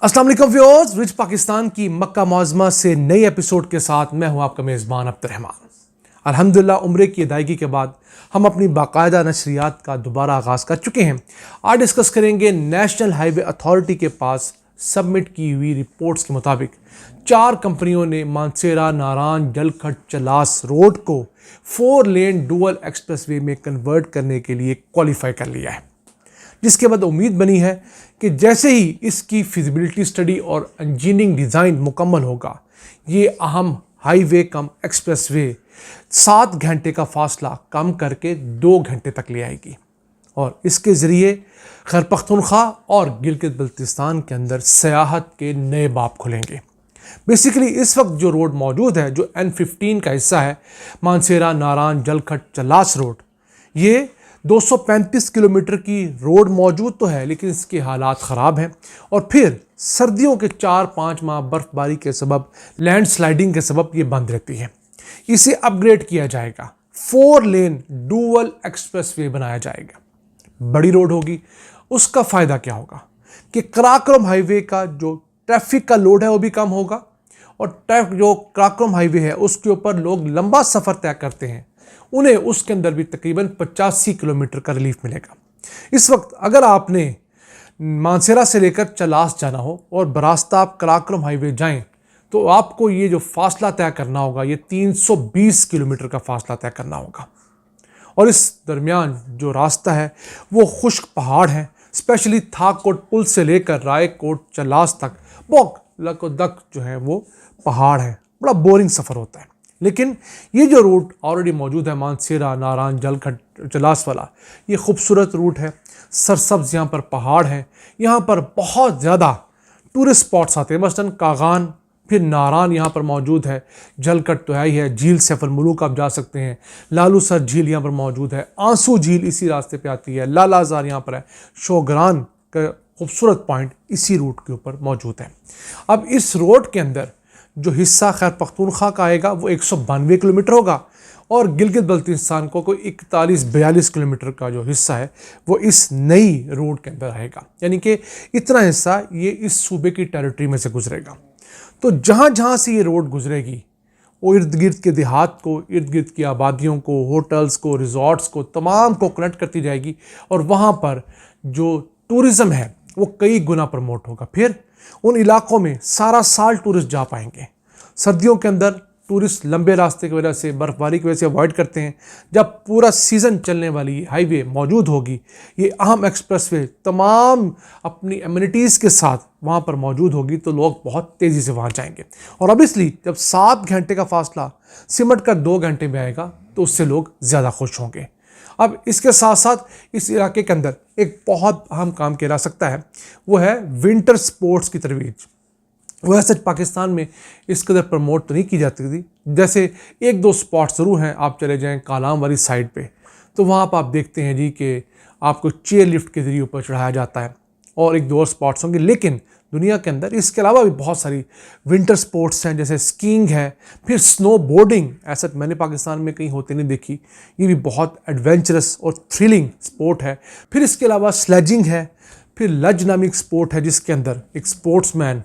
अस्सलाम वालेकुम viewers, rich Pakistan की मक्का मुअज़्ज़मा से नई एपिसोड के साथ मैं हूं आपका मेज़बान अब्दुर्रहमान। अल्हम्दुलिल्लाह उम्रे की अदायगी के बाद हम अपनी बाकायदा नशरियात का दोबारा आगाज़ कर चुके हैं। आज डिस्कस करेंगे नेशनल हाईवे अथॉरिटी के पास सबमिट की हुई रिपोर्ट्स के मुताबिक 4 कंपनियों ने मानसेरा नारान जलखट चलास रोड को 4 लेन डुअल एक्सप्रेसवे में कन्वर्ट करने के लिए क्वालिफाई कर लिया है, जिसके बाद उम्मीद बनी है कि जैसे ही इसकी फिजिबिलिटी स्टडी और इंजीनियरिंग डिज़ाइन मुकम्मल होगा, ये अहम हाईवे कम एक्सप्रेसवे 7 घंटे का फासला कम करके 2 घंटे तक ले आएगी और इसके ज़रिए खैबर पख्तूनख्वा और गिलगित बल्तिस्तान के अंदर सयाहत के नए बाब खुलेंगे। बेसिकली इस वक्त जो रोड मौजूद है, जो N15 का हिस्सा है, मानसेरा नारान जलखट चलास रोड, ये 235 किलोमीटर की रोड मौजूद तो है, लेकिन इसके हालात ख़राब हैं और फिर सर्दियों के 4-5 माह बर्फ़बारी के सबब, लैंडस्लाइडिंग के सबब ये बंद रहती है। इसे अपग्रेड किया जाएगा, 4 लेन डुअल एक्सप्रेसवे बनाया जाएगा। बड़ी रोड होगी, उसका फ़ायदा क्या होगा कि कराकोरम हाईवे का जो ट्रैफिक का लोड है वो भी कम होगा और जो कराकोरम हाईवे है उसके ऊपर लोग लंबा सफ़र तय करते हैं, उन्हें उसके अंदर भी तकरीबन 85 किलोमीटर का रिलीफ मिलेगा। इस वक्त अगर आपने मानसेरा से लेकर चलास जाना हो और बरास्ता आप कराकोरम हाईवे जाएं, तो आपको ये जो फासला तय करना होगा, ये 320 किलोमीटर का फासला तय करना होगा और इस दरमियान जो रास्ता है वो खुश्क पहाड़ हैं। स्पेशली थाकोट पुल से लेकर रायकोट चलास तक बहुत लकोदक जो है वो पहाड़ है, बड़ा बोरिंग सफ़र होता है। लेकिन ये जो रूट ऑलरेडी मौजूद है, मानसेरा नारान जलखट चलास वाला, ये खूबसूरत रूट है। सरसब्ज़ यहाँ पर पहाड़ हैं, यहाँ पर बहुत ज़्यादा टूरिस्ट स्पॉट्स आते हैं, मसलन कागान, फिर नारान यहाँ पर मौजूद है, जलखट तो है ही है, झील सैफुल मुलूक आप जा सकते हैं, लालू सर झील यहाँ पर मौजूद है, आंसू झील इसी रास्ते पे आती है, लालाजार यहाँ पर है, शोगरान का खूबसूरत पॉइंट इसी रूट के ऊपर मौजूद है। अब इस रोड के अंदर जो हिस्सा खैबर पख्तूनख्वा का आएगा वो 192 किलोमीटर होगा और गिलगित बल्तिस्तान को कोई 41-42 किलोमीटर का जो हिस्सा है वो इस नई रोड के अंदर आएगा। यानी कि इतना हिस्सा ये इस सूबे की टेरिटरी में से गुजरेगा। तो जहाँ जहाँ से ये रोड गुजरेगी वो इर्द गिर्द के देहात को, इर्द गिर्द की आबादियों को, होटल्स को, रिजॉर्ट्स को, तमाम को कनेक्ट करती जाएगी और वहाँ पर जो टूरिज़म है वो कई गुना प्रमोट होगा। फिर उन इलाकों में सारा साल टूरिस्ट जा पाएंगे। सर्दियों के अंदर टूरिस्ट लंबे रास्ते की वजह से, बर्फ़बारी की वजह से अवॉइड करते हैं। जब पूरा सीज़न चलने वाली हाईवे मौजूद होगी, ये अहम एक्सप्रेसवे तमाम अपनी एमिनिटीज़ के साथ वहाँ पर मौजूद होगी, तो लोग बहुत तेज़ी से वहाँ जाएंगे और ऑब्वियसली जब 7 घंटे का फासला सिमट कर 2 घंटे में आएगा तो उससे लोग ज़्यादा खुश होंगे। अब इसके साथ साथ इस इलाके के अंदर एक बहुत अहम काम किया जा सकता है, वो है विंटर स्पोर्ट्स की तरवीज। वैसे पाकिस्तान में इस कदर प्रमोट तो नहीं की जाती थी, जैसे 1-2 स्पॉट्स ज़रूर हैं। आप चले जाएं कालाम वाली साइड पे, तो वहाँ पर आप देखते हैं जी कि आपको चेयर लिफ्ट के ज़रिए ऊपर चढ़ाया जाता है और 1-2 और स्पॉट्स होंगे। लेकिन दुनिया के अंदर इसके अलावा भी बहुत सारी विंटर स्पोर्ट्स हैं, जैसे स्कीइंग है, फिर स्नो बोर्डिंग। ऐसा मैंने पाकिस्तान में कहीं होते नहीं देखी, ये भी बहुत एडवेंचरस और थ्रिलिंग स्पोर्ट है। फिर इसके अलावा स्लेजिंग है, फिर लज नामिक स्पोर्ट है, जिसके अंदर एक स्पोर्ट्समैन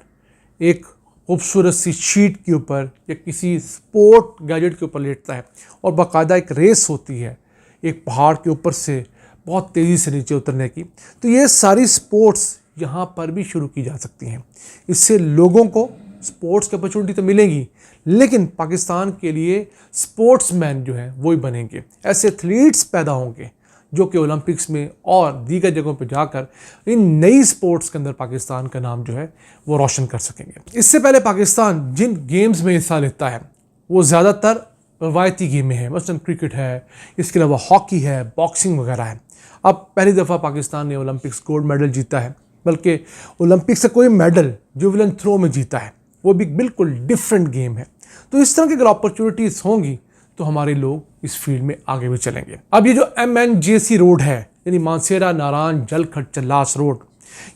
एक खूबसूरत सी शीट के ऊपर या किसी स्पोर्ट गैजेट के ऊपर लेटता है और बाकायदा एक रेस होती है एक पहाड़ के ऊपर से बहुत तेज़ी से नीचे उतरने की। तो ये सारी स्पोर्ट्स यहाँ पर भी शुरू की जा सकती हैं। इससे लोगों को स्पोर्ट्स की अपॉर्चुनिटी तो मिलेगी, लेकिन पाकिस्तान के लिए स्पोर्ट्समैन जो है वो ही बनेंगे। ऐसे एथलीट्स पैदा होंगे जो कि ओलंपिक्स में और दीगर जगहों पर जाकर इन नई स्पोर्ट्स के अंदर पाकिस्तान का नाम जो है वो रोशन कर सकेंगे। इससे पहले पाकिस्तान जिन गेम्स में हिस्सा लेता है वो ज़्यादातर रवायती गेमें हैं, मसलन क्रिकेट है, इसके अलावा हॉकी है, बॉक्सिंग वगैरह है। अब पहली दफ़ा पाकिस्तान ने ओलंपिक्स गोल्ड मेडल जीता है, बल्कि ओलंपिक से कोई मेडल जेवलिन थ्रो में जीता है, वो भी बिल्कुल डिफरेंट गेम है। तो इस तरह की अगर अपॉर्चुनिटीज़ होंगी तो हमारे लोग इस फील्ड में आगे भी चलेंगे। अब ये जो MNJC रोड है, यानी मानसेरा नारान जलखट चलास रोड,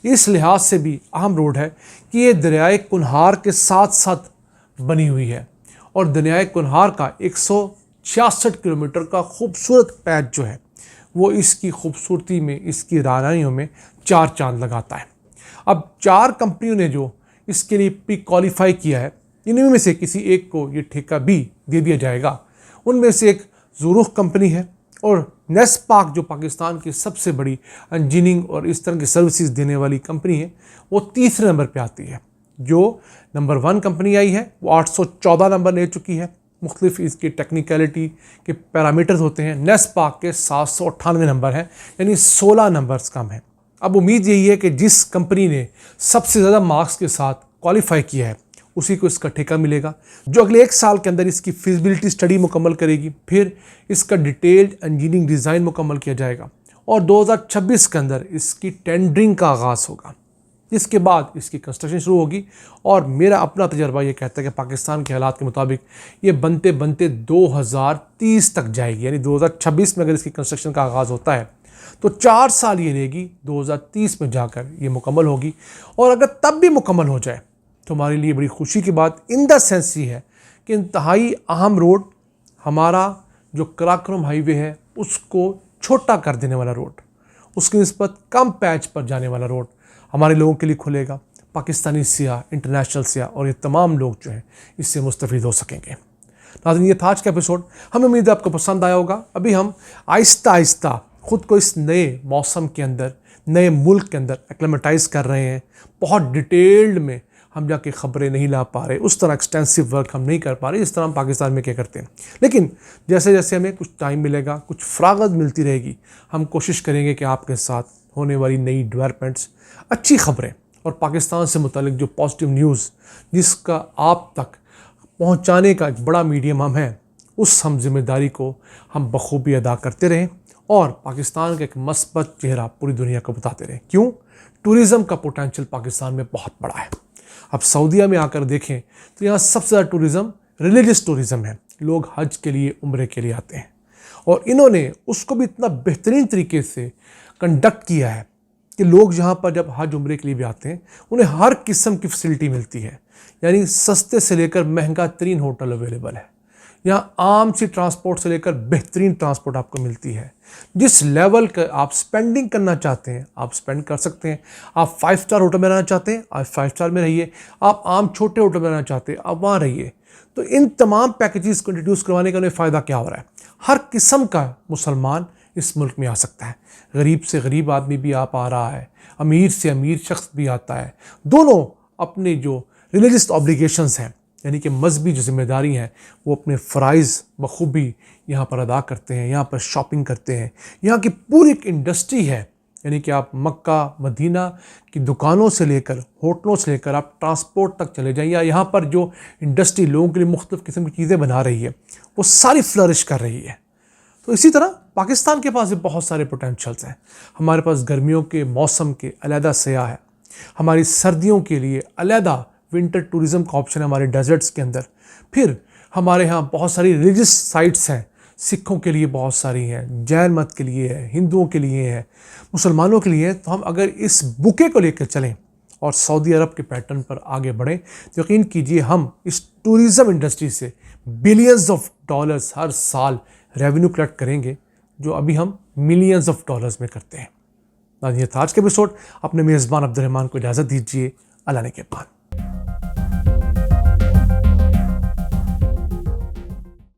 इस लिहाज से भी अहम रोड है कि ये दरियाए कुनहार के साथ साथ बनी हुई है और दरियाए कुनहार का 166 किलोमीटर का खूबसूरत पैच जो है वो इसकी खूबसूरती में, इसकी रानियों में 4 चांद लगाता है। अब 4 कंपनियों ने जो इसके लिए प्री क्वालिफाई किया है, इनमें से किसी एक को ये ठेका भी दे दिया जाएगा। उनमें से एक ज़ुरुख कंपनी है और नेस्पाक जो पाकिस्तान की सबसे बड़ी इंजीनियरिंग और इस तरह की सर्विसेज देने वाली कंपनी है, वो तीसरे नंबर पे आती है। जो नंबर 1 कंपनी आई है वो 814 नंबर ले चुकी है। मुख्तलिफ इसकी टेक्निकलिटी के पैरामीटर्स होते हैं। नेस्पाक के 798 नंबर हैं, यानी 16 नंबर्स कम है। अब उम्मीद यही है कि जिस कंपनी ने सबसे ज़्यादा मार्क्स के साथ क्वालिफाई किया है उसी को इसका ठेका मिलेगा, जो अगले 1 साल के अंदर इसकी फिजिबिलिटी स्टडी मुकम्मल करेगी। फिर इसका डिटेल्ड इंजीनियरिंग डिज़ाइन मुकम्मल किया जाएगा और 2026 के अंदर इसकी टेंडरिंग का आगाज़ होगा। इसके बाद इसकी कंस्ट्रक्शन शुरू होगी और मेरा अपना तजर्बा ये कहता है कि पाकिस्तान के हालात के मुताबिक ये बनते बनते 2030 तक जाएगी। यानी 2026 में अगर इसकी कंस्ट्रक्शन का आगाज़ होता है तो 4 साल ये लेगी, 2030 में जाकर ये मुकम्मल होगी। और अगर तब भी मुकम्मल हो जाए तो हमारे लिए बड़ी खुशी की बात इन द सेंस ये है कि इंतहाई अहम रोड, हमारा जो कराकोरम हाईवे है उसको छोटा कर देने वाला रोड, उसकी निस्बत कम पैच पर जाने वाला रोड हमारे लोगों के लिए खुलेगा। पाकिस्तानी सियाह, इंटरनेशनल सियाह और ये तमाम लोग जो हैं इससे मुस्तफ़ीद हो सकेंगे। नाज़रीन, ये था आज का एपिसोड। हमें उम्मीद है आपको पसंद आया होगा। अभी हम आहिस्ता आहिस्ता ख़ुद को इस नए मौसम के अंदर, नए मुल्क के अंदर एक्लेमेटाइज कर रहे हैं। बहुत डिटेल्ड में हम जाके ख़बरें नहीं ला पा रहे, उस तरह एक्सटेंसिव वर्क हम नहीं कर पा रहे जिस तरह हम पाकिस्तान में क्या करते हैं। लेकिन जैसे जैसे हमें कुछ टाइम मिलेगा, कुछ फ़रागत मिलती रहेगी, हम कोशिश करेंगे कि आपके साथ होने वाली नई डेवलपमेंट्स, अच्छी ख़बरें और पाकिस्तान से मुतालिक जो पॉजिटिव न्यूज़ जिसका आप तक पहुंचाने का एक बड़ा मीडियम हम हैं, उस हम जिम्मेदारी को हम बखूबी अदा करते रहें और पाकिस्तान का एक मस्बत चेहरा पूरी दुनिया को बताते रहें। क्यों? टूरिज़म का पोटेंशियल पाकिस्तान में बहुत बड़ा है। अब सऊदीया में आकर देखें तो यहाँ सबसे ज़्यादा टूरिज़म रिलीजियस टूरिज़म है। लोग हज के लिए, उम्रे के लिए आते हैं और इन्होंने उसको भी इतना बेहतरीन तरीके से कंडक्ट किया है कि लोग यहाँ पर जब हज उम्रे के लिए भी आते हैं उन्हें हर किस्म की फैसिलिटी मिलती है। यानी सस्ते से लेकर महंगा तरीन होटल अवेलेबल है। यहाँ आम सी ट्रांसपोर्ट से लेकर बेहतरीन ट्रांसपोर्ट आपको मिलती है। जिस लेवल का आप स्पेंडिंग करना चाहते हैं आप स्पेंड कर सकते हैं। आप 5 स्टार होटल में रहना चाहते हैं आप 5 स्टार में रहिए, आप आम छोटे होटल में रहना चाहते हैं आप वहाँ रहिए। तो इन तमाम पैकेजेस को इंट्रोड्यूस करवाने का उन्हें फ़ायदा क्या हो रहा है? हर किस्म का मुसलमान इस मुल्क में आ सकता है। गरीब से गरीब आदमी भी आ पा रहा है, अमीर से अमीर शख्स भी आता है। दोनों अपने जो रिलीजियस ऑब्लिगेशंस हैं, यानी कि मजहबी जो जिम्मेदारी हैं, वो अपने फ़राइज़ बखूबी यहाँ पर अदा करते हैं। यहाँ पर शॉपिंग करते हैं। यहाँ की पूरी एक इंडस्ट्री है, यानी कि आप मक्का मदीना की दुकानों से लेकर होटलों से लेकर आप ट्रांसपोर्ट तक चले जाइए, या यहाँ पर जो इंडस्ट्री लोगों के लिए मुख्तलिफ़ किस्म की चीज़ें बना रही है वो सारी फ्लरिश कर रही है। तो इसी तरह पाकिस्तान के पास भी बहुत सारे पोटेंशियल्स हैं। हमारे पास गर्मियों के मौसम के अलहदा सयाह है, हमारी सर्दियों के लिए अलहदा विंटर टूरिज़म का ऑप्शन है हमारे डेजर्ट्स के अंदर। फिर हमारे यहाँ बहुत सारी रिलीजियस साइट्स हैं, सिखों के लिए बहुत सारी हैं, जैन मत के लिए है, हिंदुओं के लिए है, मुसलमानों के लिए है। तो हम अगर इस बुके को लेकर चलें और सऊदी अरब के पैटर्न पर आगे बढ़ें तो यकीन कीजिए हम इस टूरिज़म इंडस्ट्री से बिलियंस ऑफ डॉलर्स हर साल रेवेन्यू कलेक्ट करेंगे, जो अभी हम मिलियंस ऑफ डॉलर्स में करते हैं। ये था आज के एपिसोड। अपने मेज़बान अब्दुल रहमान को इजाज़त दीजिए। अल्लाह ने के पान।